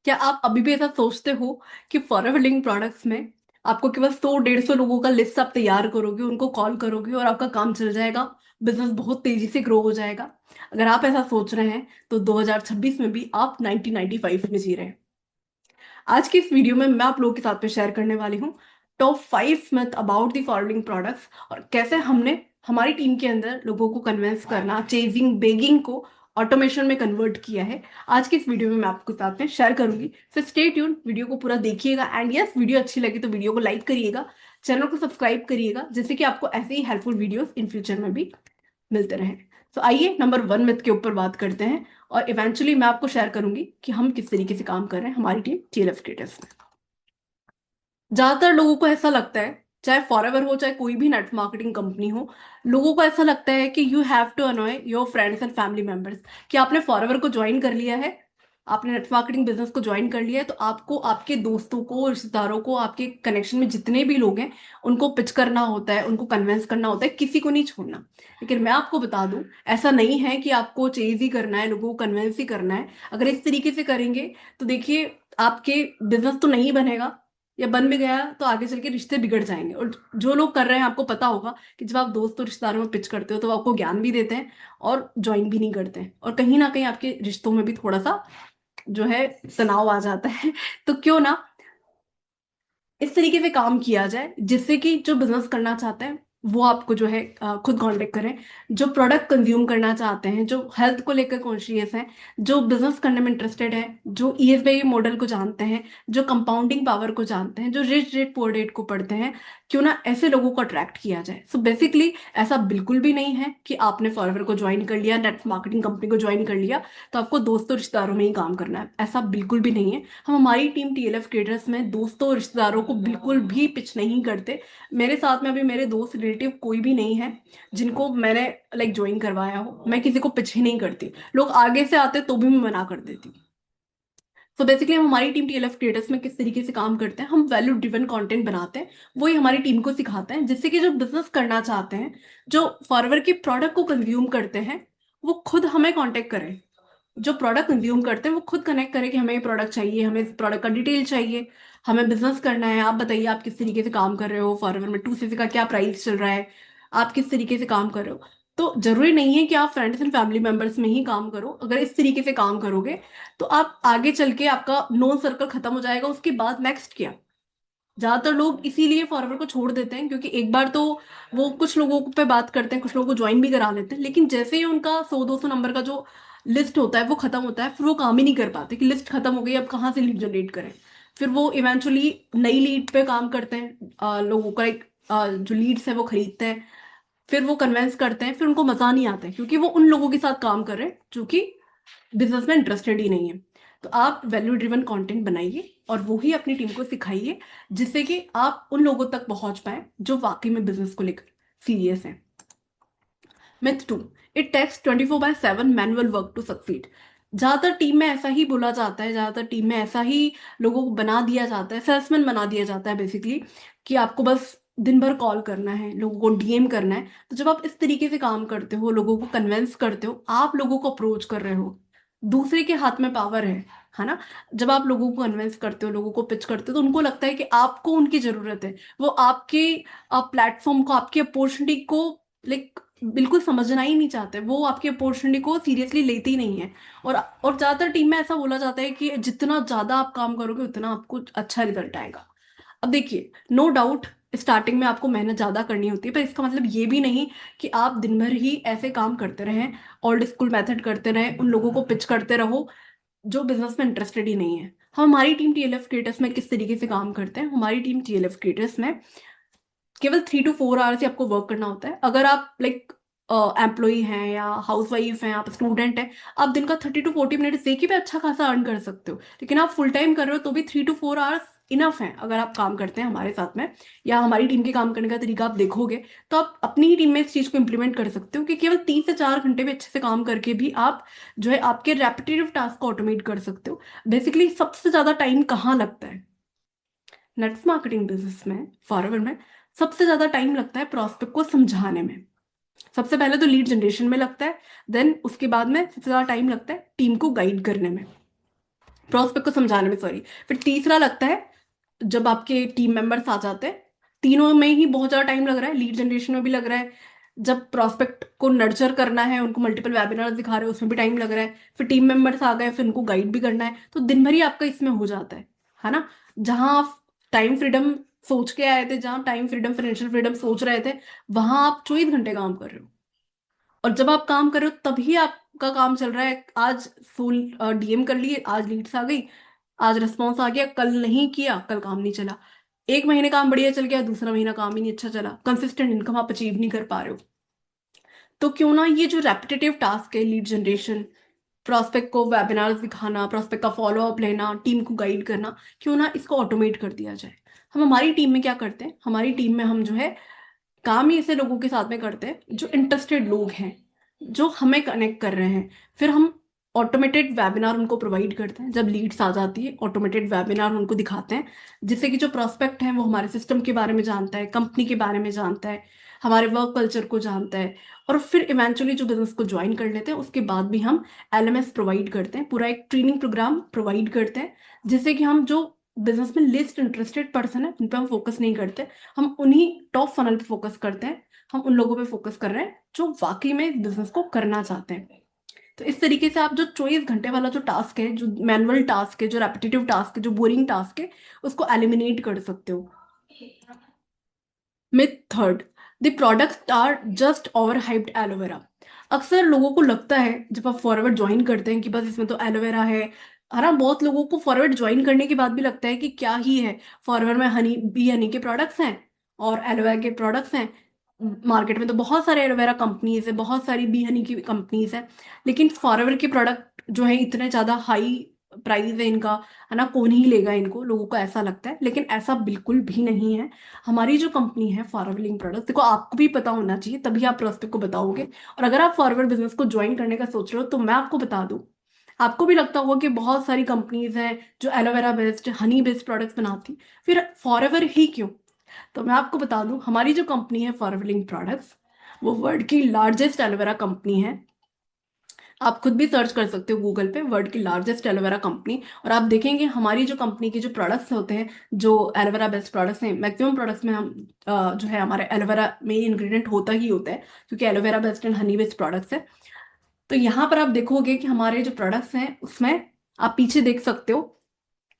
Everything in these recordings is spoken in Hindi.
क्या आप अभी भी ऐसा सोचते हो कि फॉरेवर लिविंग प्रोडक्ट्स में आपको केवल 100-150 लोगों का लिस्ट आप तैयार करोगे, उनको कॉल करोगे और आपका काम चल जाएगा, बिजनेस बहुत तेजी से ग्रो हो जाएगा? अगर आप ऐसा सोच रहे हैं तो 2026 में भी आप 1995 में जी रहे हैं। आज की इस वीडियो में मैं आप लोगों के साथ में शेयर करने वाली हूँ top 5 myth about the following products, और कैसे हमने हमारी टीम के अंदर लोगों को कन्विंस करना, चेजिंग बेगिंग को ऑटोमेशन में कन्वर्ट किया है। आज की इस वीडियो में मैं आपके साथ में शेयर करूंगी, सो स्टे ट्यून, वीडियो को पूरा देखिएगा। एंड यस, वीडियो अच्छी लगी तो वीडियो को लाइक करिएगा, चैनल को सब्सक्राइब करिएगा, जिससे कि आपको ऐसे ही हेल्पफुल वीडियोस इन फ्यूचर में भी मिलते रहे। तो आइए नंबर 1 मिथ के ऊपर बात करते हैं, और इवेंचुअली मैं आपको शेयर करूंगी कि हम किस तरीके से काम कर रहे हैं हमारी टीम टीएलएफ क्रिएटर्स में। ज्यादातर लोगों को ऐसा लगता है, चाहे फॉरएवर हो चाहे कोई भी नेट मार्केटिंग कंपनी हो, लोगों को ऐसा लगता है कि you have to annoy your friends and family members. कि आपने फॉरएवर को ज्वाइन कर लिया है, आपने नेट मार्केटिंग बिजनेस को ज्वाइन कर लिया है, तो आपको आपके दोस्तों को, रिश्तेदारों को, आपके कनेक्शन में जितने भी लोग हैं उनको पिच करना होता है, उनको कन्विंस करना होता है, किसी को नहीं छोड़ना। लेकिन मैं आपको बता दूं, ऐसा नहीं है कि आपको चेज ही करना है, लोगों को कन्विंस ही करना है। अगर इस तरीके से करेंगे तो देखिए, आपके बिजनेस तो नहीं बनेगा, या बन भी गया तो आगे चल के रिश्ते बिगड़ जाएंगे। और जो लोग कर रहे हैं, आपको पता होगा कि जब आप दोस्त और रिश्तेदारों में पिच करते हो तो वो आपको ज्ञान भी देते हैं और ज्वाइन भी नहीं करते हैं, और कहीं ना कहीं आपके रिश्तों में भी थोड़ा सा जो है तनाव आ जाता है। तो क्यों ना इस तरीके से काम किया जाए जिससे कि जो बिजनेस करना चाहते हैं वो आपको जो है खुद कांटेक्ट करें। जो प्रोडक्ट कंज्यूम करना चाहते हैं, जो हेल्थ को लेकर कॉन्शियस हैं, जो बिजनेस करने में इंटरेस्टेड है, जो ईएसबीआई मॉडल को जानते हैं, जो कंपाउंडिंग पावर को जानते हैं, जो रिच डेट पुअर डेट को पढ़ते हैं, क्यों ना ऐसे लोगों को अट्रैक्ट किया जाए। सो बेसिकली ऐसा बिल्कुल भी नहीं है कि आपने फॉरएवर को ज्वाइन कर लिया, नेट मार्केटिंग कंपनी को ज्वाइन कर लिया तो आपको दोस्तों रिश्तेदारों में ही काम करना है। ऐसा बिल्कुल भी नहीं है। हम हमारी टीम टीएलएफ क्रिएटर्स में दोस्तों और रिश्तेदारों को बिल्कुल भी पिच नहीं करते। मेरे साथ में अभी मेरे दोस्त रिलेटिव कोई भी नहीं है जिनको मैंने ज्वाइन करवाया हो। मैं किसी को पिच ही नहीं करती, लोग आगे से आते तो भी मैं मना कर देती हूँ। तो बेसिकली हम हमारी टीम टीएलएफ क्रिएटर्स में किस तरीके से काम करते हैं, हम वैल्यू ड्रिवन कंटेंट बनाते हैं, वही हमारी टीम को सिखाते हैं, जिससे कि जो बिजनेस करना चाहते हैं, जो फॉरवर्ड के प्रोडक्ट को कंज्यूम करते हैं, वो खुद हमें कांटेक्ट करें। जो प्रोडक्ट कंज्यूम करते हैं वो खुद कनेक्ट करें कि हमें ये प्रोडक्ट चाहिए, हमें इस प्रोडक्ट का डिटेल चाहिए, हमें बिजनेस करना है, आप बताइए आप किस तरीके से काम कर रहे हो, फॉरएवर में 2cc का क्या प्राइस चल रहा है, आप किस तरीके से काम कर रहे हो। तो जरूरी नहीं है कि आप फ्रेंड्स एंड फैमिली मेंबर्स में ही काम करो। अगर इस तरीके से काम करोगे तो आप आगे चल के आपका नोन सर्कल खत्म हो जाएगा, उसके बाद नेक्स्ट क्या। ज्यादातर लोग इसीलिए फॉरवर्ड को छोड़ देते हैं क्योंकि एक बार तो वो कुछ लोगों पे बात करते हैं, कुछ लोगों को ज्वाइन भी करा लेते हैं, लेकिन जैसे ही उनका 100-200 नंबर का जो लिस्ट होता है वो खत्म होता है, फिर वो काम ही नहीं कर पाते कि लिस्ट खत्म हो गई, अब कहाँ से लीड जनरेट करें। फिर वो इवेंचुअली नई लीड पे काम करते हैं, लोगों का एक जो लीड्स है वो खरीदते हैं, फिर वो कन्वेंस करते हैं, फिर उनको मजा नहीं आता है क्योंकि वो उन लोगों के साथ काम कर रहे हैं जो कि बिजनेस में इंटरेस्टेड ही नहीं है। तो आप वैल्यू ड्रिवन कंटेंट बनाइए और वो ही अपनी टीम को सिखाइए, जिससे कि आप उन लोगों तक पहुंच पाए जो वाकई में बिजनेस को लेकर सीरियस हैं। Myth 2, it takes 24/7 manual work to succeed. ज्यादातर टीम में ऐसा ही बोला जाता है, ज्यादातर टीम में ऐसा ही लोगों को बना दिया जाता है, सेल्समैन बना दिया जाता है बेसिकली, कि आपको बस दिन भर कॉल करना है, लोगों को डीएम करना है। तो जब आप इस तरीके से काम करते हो, लोगों को कन्विंस करते हो, आप लोगों को अप्रोच कर रहे हो, दूसरे के हाथ में पावर है ना। जब आप लोगों को कन्विंस करते हो, लोगों को पिच करते हो, तो उनको लगता है कि आपको उनकी जरूरत है, वो आपके प्लेटफॉर्म को, आपकी अपॉर्चुनिटी को लाइक बिल्कुल समझना ही नहीं चाहते, वो आपकी अपॉर्चुनिटी को सीरियसली लेते ही नहीं है। और ज्यादातर टीम में ऐसा बोला जाता है कि जितना ज्यादा आप काम करोगे उतना आपको अच्छा रिजल्ट आएगा। अब देखिए, नो डाउट स्टार्टिंग में आपको मेहनत ज्यादा करनी होती है, पर इसका मतलब ये भी नहीं कि आप दिन भर ही ऐसे काम करते रहें, ओल्ड स्कूल मेथड करते रहें, उन लोगों को पिच करते रहो जो बिजनेस में इंटरेस्टेड ही नहीं है। हम हमारी टीम टीएलएफ क्रिएटर्स में किस तरीके से काम करते हैं, हमारी टीम टीएलएफ क्रिएटर्स में केवल 3 to 4 आवर्स ही आपको वर्क करना होता है। अगर आप एम्प्लॉई हैं या हाउस वाइफ हैं, आप स्टूडेंट हैं, आप दिन का 30 to 40 मिनट से भी अच्छा खासा अर्न कर सकते हो। लेकिन आप फुल टाइम कर रहे हो तो भी 3 to 4 आवर्स इनफ है। अगर आप काम करते हैं हमारे साथ में, या हमारी टीम के काम करने का तरीका आप देखोगे, तो आप अपनी ही टीम में इस चीज को इम्प्लीमेंट कर सकते हो कि केवल 3 से 4 घंटे में अच्छे से काम करके भी आप जो है आपके रेपिटेटिव टास्क को ऑटोमेट कर सकते हो। बेसिकली सबसे ज्यादा टाइम कहाँ लगता है नेट्स मार्केटिंग बिजनेस में, फॉरवर्ड में? सबसे ज्यादा टाइम लगता है प्रॉस्पेक्ट को समझाने में। सबसे पहले तो लीड जनरेशन में लगता है, देन उसके बाद में सबसे ज्यादा टाइम लगता है टीम को गाइड करने में। प्रोस्पेक्ट को समझाने में, सॉरी। फिर तीसरा लगता है जब आपके टीम मेंबर्स आ जाते हैं। तीनों में ही बहुत ज़्यादा टाइम लग रहा है, लीड जनरेशन में भी लग रहा है, जब प्रोस्पेक्ट को नर्चर करना है, उनको मल्टीपल वेबिनार दिखा रहे हैं उसमें भी टाइम लग रहा है, फिर टीम मेंबर्स आ गए, फिर उनको गाइड भी करना है, तो दिन भर ही आपका इसमें हो जाता है ना। जहां आप टाइम फ्रीडम सोच के आए थे, जहां टाइम फ्रीडम फाइनेंशियल फ्रीडम सोच रहे थे, वहां आप 24 घंटे काम कर रहे हो। और जब आप काम कर रहे हो तभी आपका काम चल रहा है। आज फुल डीएम कर लिए, आज लीड्स आ गई, आज रिस्पॉन्स आ गया, कल नहीं किया, कल काम नहीं चला। एक महीने काम बढ़िया चल गया, दूसरा महीना काम ही नहीं अच्छा चला, कंसिस्टेंट इनकम आप अचीव नहीं कर पा रहे हो। तो क्यों ना ये जो रेपिटेटिव टास्क है, लीड जनरेशन, प्रोस्पेक्ट को वेबिनार्स दिखाना, प्रोस्पेक्ट का फॉलो अप लेना, टीम को गाइड करना, क्यों ना इसको ऑटोमेट कर दिया जाए। हम हमारी टीम में क्या करते हैं, हमारी टीम में हम जो है काम ही ऐसे लोगों के साथ में करते हैं जो इंटरेस्टेड लोग हैं, जो हमें कनेक्ट कर रहे हैं। फिर हम ऑटोमेटेड वेबिनार उनको प्रोवाइड करते हैं, जब लीड्स आ जाती है ऑटोमेटेड वेबिनार उनको दिखाते हैं, जिससे कि जो प्रोस्पेक्ट है वो हमारे सिस्टम के बारे में जानता है, कंपनी के बारे में जानता है, हमारे वर्क कल्चर को जानता है। और फिर इवेंचुअली जो बिजनेस को ज्वाइन कर लेते हैं, उसके बाद भी हम एलएमएस प्रोवाइड करते हैं, पूरा एक ट्रेनिंग प्रोग्राम प्रोवाइड करते हैं, जिससे कि हम जो बिजनेस में लिस्ट इंटरेस्टेड पर्सन है उन पर हम फोकस नहीं करते, हम उन्हीं टॉप फनल पे फोकस करते हैं। हम उन लोगों पे फोकस कर रहे हैं जो वाकई में बिजनेस को करना चाहते हैं। तो इस तरीके से आप जो 24 घंटे वाला जो टास्क है, जो मैनुअल टास्क है, जो रेपिटेटिव टास्क है, जो बोरिंग टास्क है, उसको एलिमिनेट कर सकते हो। Myth third, the products are just over hyped aloe vera. अक्सर लोगों को लगता है जब आप फॉरवर्ड ज्वाइन करते हैं कि बस इसमें तो एलोवेरा है ना। बहुत लोगों को फॉरवर्ड ज्वाइन करने के बाद भी लगता है कि क्या ही है, फॉरवर्ड में हनी बी हनी के प्रोडक्ट्स हैं और एलोवेरा के प्रोडक्ट्स हैं। मार्केट में तो बहुत सारे एलोवेरा कंपनीज है, बहुत सारी बी हनी की कंपनीज है, लेकिन फॉरवर्ड के प्रोडक्ट जो है इतने ज्यादा हाई प्राइस है इनका, है ना, कौन ही लेगा इनको, लोगों को ऐसा लगता है, लेकिन ऐसा बिल्कुल भी नहीं है। हमारी जो कंपनी है फॉरवर्डिंग प्रोडक्ट्स, देखो आपको भी पता होना चाहिए तभी आप प्रोस्पेक्ट को बताओगे। और अगर आप फॉरवर्ड बिजनेस को ज्वाइन करने का सोच रहे हो तो मैं आपको बता दूं, आपको भी लगता होगा कि बहुत सारी कंपनीज हैं जो aloe vera based Honey based products बनाती, फिर फॉरएवर ही क्यों। तो मैं आपको बता दूं, हमारी जो कंपनी है फॉरवर्डिंग प्रोडक्ट्स, वो वर्ल्ड की लार्जेस्ट एलोवेरा कंपनी है। आप खुद भी सर्च कर सकते हो गूगल पे, वर्ल्ड की लार्जेस्ट एलोवेरा कंपनी, और आप देखेंगे हमारी जो कंपनी के जो प्रोडक्ट्स होते हैं, जो एलोवेरा बेस्ड प्रोडक्ट्स हैं, मैक्सिमम प्रोडक्ट्स में हम जो है हमारे एलोवेरा मेन इंग्रेडिएंट होता ही होता है, क्योंकि aloe vera based and honey based products है। तो यहाँ पर आप देखोगे कि हमारे जो प्रोडक्ट्स हैं उसमें आप पीछे देख सकते हो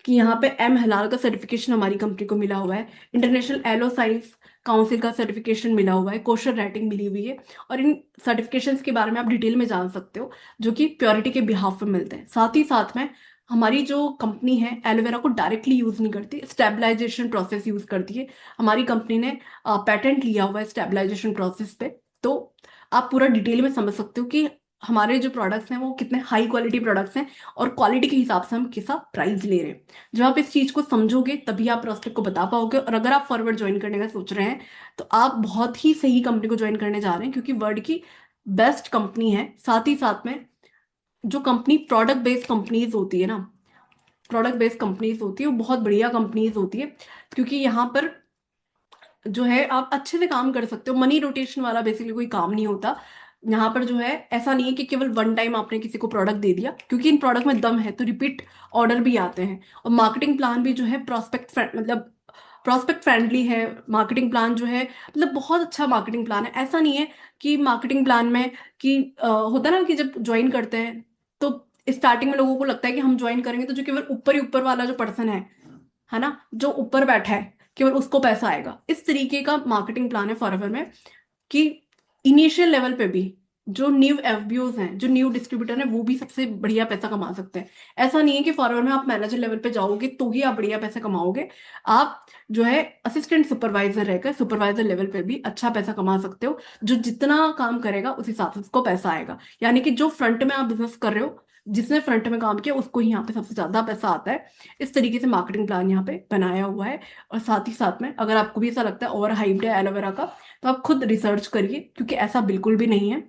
कि यहाँ पे एम हलाल का सर्टिफिकेशन हमारी कंपनी को मिला हुआ है, इंटरनेशनल एलो साइंस काउंसिल का सर्टिफिकेशन मिला हुआ है, कोशर रेटिंग मिली हुई है। और इन सर्टिफिकेशंस के बारे में आप डिटेल में जान सकते हो, जो कि प्योरिटी के बिहाफ पे मिलते हैं। साथ ही साथ में हमारी जो कंपनी है एलोवेरा को डायरेक्टली यूज नहीं करती, स्टेबलाइजेशन प्रोसेस यूज करती है। हमारी कंपनी ने पेटेंट लिया हुआ है स्टेबलाइजेशन प्रोसेस पे। तो आप पूरा डिटेल में समझ सकते हो कि हमारे जो प्रोडक्ट्स हैं वो कितने हाई क्वालिटी प्रोडक्ट्स हैं, और क्वालिटी के हिसाब से हम किसा प्राइस ले रहे हैं। जब आप इस चीज को समझोगे तभी आप प्रोस्पेक्ट को बता पाओगे। और अगर आप फॉरवर्ड ज्वाइन करने का सोच रहे हैं तो आप बहुत ही सही कंपनी को ज्वाइन करने जा रहे हैं, क्योंकि वर्ल्ड की बेस्ट कंपनी है। साथ ही साथ में जो कंपनी प्रोडक्ट बेस्ड कंपनीज होती है ना, प्रोडक्ट बेस्ड कंपनीज होती है वो बहुत बढ़िया कंपनीज होती है, क्योंकि यहाँ पर जो है आप अच्छे से काम कर सकते हो। मनी रोटेशन वाला बेसिकली कोई काम नहीं होता यहाँ पर। जो है ऐसा नहीं है कि केवल वन टाइम आपने किसी को प्रोडक्ट दे दिया, क्योंकि इन प्रोडक्ट में दम है तो रिपीट ऑर्डर भी आते हैं। और मार्केटिंग प्लान भी जो है मतलब प्रोस्पेक्ट फ्रेंडली है। मार्केटिंग प्लान जो है मतलब बहुत अच्छा मार्केटिंग प्लान है। ऐसा नहीं है कि मार्केटिंग प्लान में कि होता है ना कि जब ज्वाइन करते हैं तो स्टार्टिंग में लोगों को लगता है कि हम ज्वाइन करेंगे तो जो केवल ऊपर ही ऊपर वाला जो पर्सन है ना, जो ऊपर बैठा है, केवल उसको पैसा आएगा। इस तरीके का मार्केटिंग प्लान है फॉरएवर में, कि इनिशियल लेवल पे भी जो न्यू एफबीओज हैं, जो न्यू डिस्ट्रीब्यूटर हैं, वो भी सबसे बढ़िया पैसा कमा सकते हैं। ऐसा नहीं है कि फॉरवर्ड में आप मैनेजर लेवल पे जाओगे तो ही आप बढ़िया पैसा कमाओगे। आप जो है असिस्टेंट सुपरवाइजर रहकर सुपरवाइजर लेवल पे भी अच्छा पैसा कमा सकते हो। जो जितना काम करेगा उस हिसाब से उसको पैसा आएगा, यानी कि जो फ्रंट में आप बिजनेस कर रहे हो, जिसने फ्रंट में काम किया उसको ही यहाँ पे सबसे ज्यादा पैसा आता है। इस तरीके से मार्केटिंग प्लान यहाँ पे बनाया हुआ है। और साथ ही साथ में अगर आपको भी ऐसा लगता है ओवर हाइप्ड है एलोवेरा का, तो आप खुद रिसर्च करिए, क्योंकि ऐसा बिल्कुल भी नहीं है।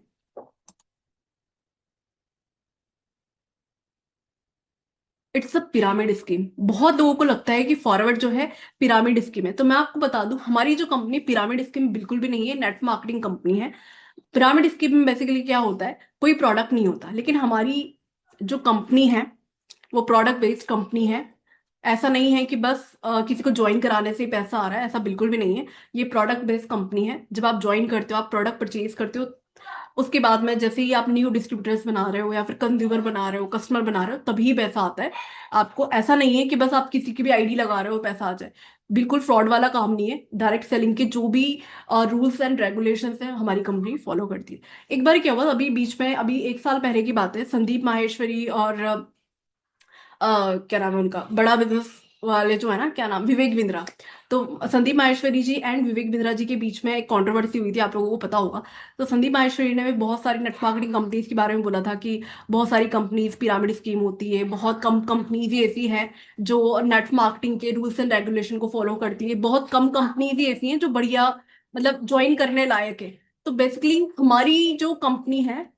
It's a pyramid scheme. बहुत लोगों को लगता है कि फॉरवर्ड जो है पिरामिड स्कीम है, तो मैं आपको बता दूं हमारी जो कंपनी पिरामिड स्कीम बिल्कुल भी नहीं है, नेट मार्केटिंग कंपनी है। पिरामिड स्कीम में बेसिकली क्या होता है, कोई प्रोडक्ट नहीं होता, लेकिन हमारी जो कंपनी है वो प्रोडक्ट बेस्ड कंपनी है। ऐसा नहीं है कि बस किसी को ज्वाइन कराने से ही पैसा आ रहा है, ऐसा बिल्कुल भी नहीं है। ये प्रोडक्ट बेस्ड कंपनी है। जब आप ज्वाइन करते हो, आप प्रोडक्ट परचेज करते हो, उसके बाद में जैसे ही आप न्यू डिस्ट्रीब्यूटर्स बना रहे हो या फिर कंज्यूमर बना रहे हो, कस्टमर बना रहे हो, तभी पैसा आता है आपको। ऐसा नहीं है कि बस आप किसी की भी आईडी लगा रहे हो पैसा आ जाए। बिल्कुल फ्रॉड वाला काम नहीं है। डायरेक्ट सेलिंग के जो भी रूल्स एंड रेगुलेशंस हैं, हमारी कंपनी फॉलो करती है। एक बार क्या हुआ, अभी बीच में, अभी 1 साल पहले की बात है, संदीप माहेश्वरी और क्या नाम है उनका, बड़ा बिजनेस वाले जो है ना, क्या नाम, विवेक बिंद्रा। तो संदीप माहेश्वरी जी एंड विवेक बिंद्रा जी के बीच में एक कंट्रोवर्सी हुई थी, आप लोगों को पता होगा। तो संदीप माहेश्वरी ने भी बहुत सारी नेट मार्केटिंग कंपनीज के बारे में बोला था कि बहुत सारी कंपनीज पिरामिड स्कीम होती है, बहुत कम कंपनीज ही ऐसी हैं जो नेट मार्केटिंग के रूल्स एंड रेगुलेशन को फॉलो करती है, बहुत कम कंपनीज ही ऐसी हैं जो बढ़िया, मतलब ज्वाइन करने लायक है। तो बेसिकली हमारी जो कंपनी है,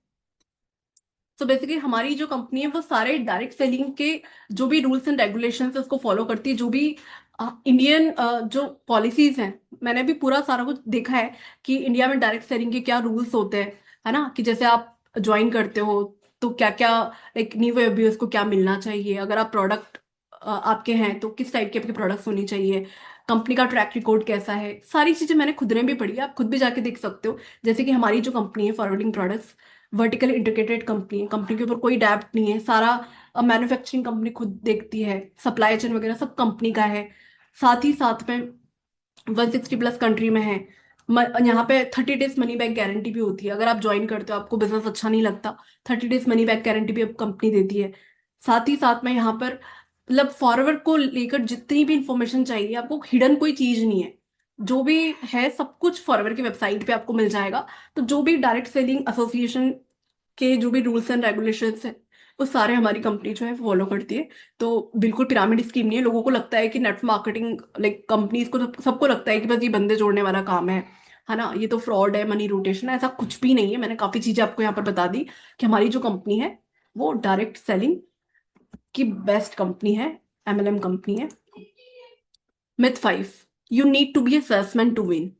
हमारी जो कंपनी है वो सारे डायरेक्ट सेलिंग के जो भी रूल्स एंड रेगुलेशंस है उसको फॉलो करती है। जो भी इंडियन जो पॉलिसीज हैं, मैंने भी पूरा सारा कुछ देखा है कि इंडिया में डायरेक्ट सेलिंग के क्या रूल्स होते हैं, है ना, कि जैसे आप ज्वाइन करते हो तो क्या क्या, एक न्यू अब्यूज को क्या मिलना चाहिए, अगर आप प्रोडक्ट आपके हैं तो किस टाइप के आपके प्रोडक्ट्स होनी चाहिए, कंपनी का ट्रैक रिकॉर्ड कैसा है, सारी चीजें मैंने खुद ने भी पढ़ी है, आप खुद भी जाके देख सकते हो। जैसे कि हमारी जो कंपनी है forwarding products, vertical integrated company है, कंपनी के ऊपर कोई डेब्ट नहीं है, सारा मैन्युफैक्चरिंग कंपनी खुद देखती है, सप्लाई चेन वगैरह सब कंपनी का है। साथ ही साथ में 160+ कंट्री में है। यहाँ पे 30 डेज मनी बैक गारंटी भी होती है। अगर आप ज्वाइन करते हो, आपको बिजनेस अच्छा नहीं लगता, 30 डेज मनी बैक गारंटी भी अब कंपनी देती है। साथ ही साथ में यहाँ पर मतलब फॉरवर्ड को लेकर जितनी भी इंफॉर्मेशन चाहिए आपको, हिडन कोई चीज नहीं है, जो भी है सब कुछ फॉरवर्ड की वेबसाइट पे आपको मिल जाएगा। तो जो भी डायरेक्ट सेलिंग एसोसिएशन के जो भी रूल्स एंड रेगुलेशंस हैं, वो सारे हमारी कंपनी जो है फॉलो करती है। तो बिल्कुल पिरामिड स्कीम नहीं है। लोगों को लगता है कि नेट मार्केटिंग लाइक कंपनीज को, सबको लगता है कि बस ये बंदे जोड़ने वाला काम है ना, ये तो फ्रॉड है, मनी रोटेशन है, ऐसा कुछ भी नहीं है। मैंने काफी चीजें आपको यहाँ पर बता दी कि हमारी जो कंपनी है वो डायरेक्ट सेलिंग की बेस्ट कंपनी है, MLM कंपनी है। Myth 5, you need to be a salesman to win.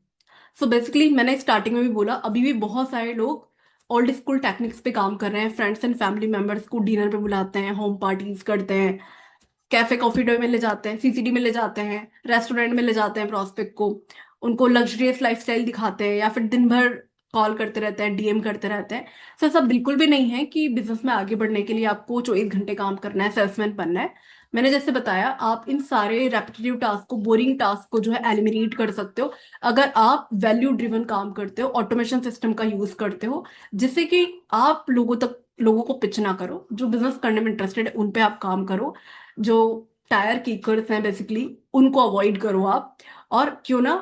So basically मैंने स्टार्टिंग में भी बोला, अभी भी बहुत सारे लोग ओल्ड स्कूल टेक्निक्स पे काम कर रहे हैं। फ्रेंड्स एंड फैमिली मेंबर्स को डिनर पे बुलाते हैं, होम पार्टीज करते हैं, कैफे कॉफी डे में ले जाते हैं, CCD में ले जाते हैं, रेस्टोरेंट में ले जाते हैं प्रोस्पेक्ट को, उनको लग्जरियस लाइफस्टाइल दिखाते हैं, या फिर दिन भर कॉल करते रहते हैं, DM करते रहते हैं। सो ऐसा बिल्कुल भी नहीं है कि बिजनेस में आगे बढ़ने के लिए आपको 24 घंटे काम करना है, सेल्समैन बनना है। मैंने जैसे बताया, आप इन सारे रेपिटेटिव टास्क को, बोरिंग टास्क को जो है एलिमिनेट कर सकते हो अगर आप वैल्यू ड्रिवन काम करते हो, ऑटोमेशन सिस्टम का यूज करते हो, जिससे कि आप लोगों को पिच ना करो, जो बिजनेस करने में इंटरेस्टेड है उन पे आप काम करो, जो टायर किकर्स हैं बेसिकली उनको अवॉइड करो आप, और क्यों ना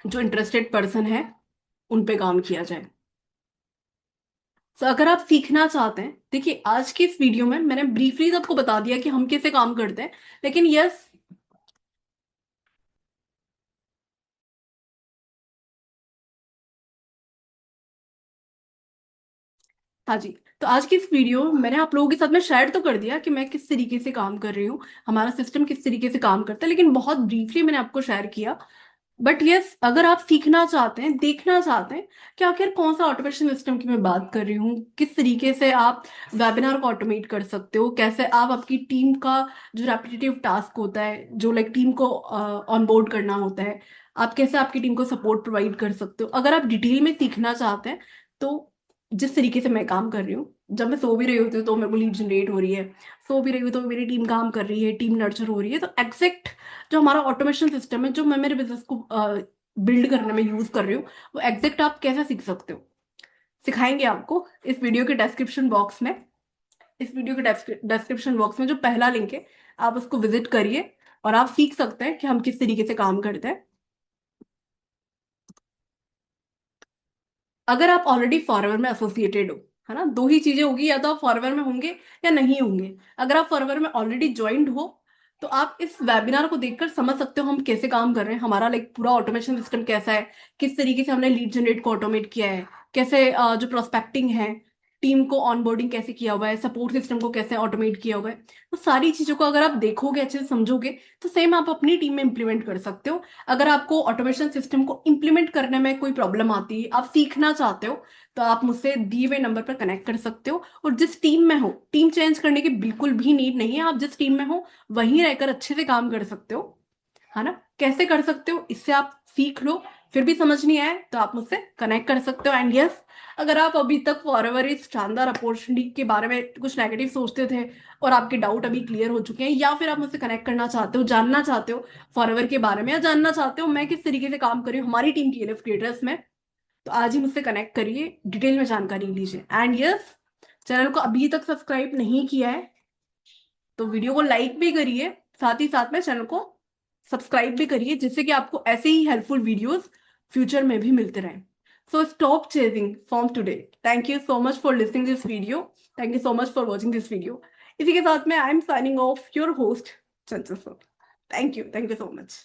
जो इंटरेस्टेड पर्सन है उन पे काम किया जाए। तो अगर आप सीखना चाहते हैं, देखिए आज की इस वीडियो में मैंने ब्रीफली आपको बता दिया कि हम कैसे काम करते हैं, लेकिन यस, हाँ जी, तो आज की इस वीडियो में मैंने आप लोगों के साथ में शेयर तो कर दिया कि मैं किस तरीके से काम कर रही हूँ, हमारा सिस्टम किस तरीके से काम करता है, लेकिन बहुत ब्रीफली मैंने आपको शेयर किया। बट यस, अगर आप सीखना चाहते हैं, देखना चाहते हैं कि आखिर कौन सा ऑटोमेशन सिस्टम की मैं बात कर रही हूँ, किस तरीके से आप वेबिनार को ऑटोमेट कर सकते हो, कैसे आप आपकी टीम का जो रेपिटेटिव टास्क होता है, जो लाइक टीम को ऑनबोर्ड करना होता है, आप कैसे आपकी टीम को सपोर्ट प्रोवाइड कर सकते हो, अगर आप डिटेल में सीखना चाहते हैं, तो जिस तरीके से मैं काम कर रही हूँ, जब मैं सो भी रही होती हूँ तो मेरे को लीड जनरेट हो रही है, सो भी रही हूँ तो मेरी टीम काम कर रही है, टीम नर्चर हो रही है, तो एग्जैक्ट जो हमारा ऑटोमेशन सिस्टम है, जो मैं मेरे बिजनेस को बिल्ड करने में यूज कर रही हूँ, वो एग्जैक्ट आप कैसे सीख सकते हो, सिखाएंगे आपको इस वीडियो के डिस्क्रिप्शन बॉक्स में। इस वीडियो के डिस्क्रिप्शन बॉक्स में जो पहला लिंक है, आप उसको विजिट करिए और आप सीख सकते हैं कि हम किस तरीके से काम करते हैं। अगर आप ऑलरेडी फॉरवर में एसोसिएटेड हो, है ना, दो ही चीजें होगी, या तो आप फॉरवर में होंगे या नहीं होंगे। अगर आप फॉरवर में ऑलरेडी ज्वाइंड हो, तो आप इस वेबिनार को देखकर समझ सकते हो हम कैसे काम कर रहे हैं, हमारा लाइक पूरा ऑटोमेशन सिस्टम कैसा है, किस तरीके से हमने लीड जनरेट को ऑटोमेट किया है, कैसे जो प्रोस्पेक्टिंग है, टीम को ऑनबोर्डिंग कैसे किया हुआ है, सपोर्ट सिस्टम को कैसे ऑटोमेट किया हुआ है। तो सारी चीजों को अगर आप देखोगे, अच्छे से समझोगे, तो सेम आप अपनी टीम में इंप्लीमेंट कर सकते हो। अगर आपको ऑटोमेशन सिस्टम को इंप्लीमेंट करने में कोई प्रॉब्लम आती है, आप सीखना चाहते हो, तो आप मुझसे दिए हुए नंबर पर कनेक्ट कर सकते हो। और जिस टीम में हो, टीम चेंज करने की बिल्कुल भी नीड नहीं है, आप जिस टीम में हो वहीं रहकर अच्छे से काम कर सकते हो, है ना। कैसे कर सकते हो, इससे आप सीख लो। फिर भी समझ नहीं आए तो आप मुझसे कनेक्ट कर सकते हो। एंड यस, अगर आप अभी तक फॉरएवर इस शानदार अपॉर्चुनिटी के बारे में कुछ नेगेटिव सोचते थे और आपके डाउट अभी क्लियर हो चुके हैं, या फिर आप मुझसे कनेक्ट करना चाहते हो, जानना चाहते हो फॉरएवर के बारे में, या जानना चाहते हो मैं किस तरीके से काम कर रही हूँ हमारी टीम की एलिफ क्रिएटर्स में, तो आज ही मुझसे कनेक्ट करिए, डिटेल में जानकारी लीजिए। एंड यस, चैनल को अभी तक सब्सक्राइब नहीं किया है तो वीडियो को लाइक भी करिए, साथ ही साथ में चैनल को सब्सक्राइब भी करिए, जिससे कि आपको ऐसे ही हेल्पफुल वीडियोस फ्यूचर में भी मिलते रहें। So stop chasing form today. Thank you so much for listening this video. Thank you so much for watching this video. इसी के साथ में I am signing off your host Chanchal sir. Thank you so much.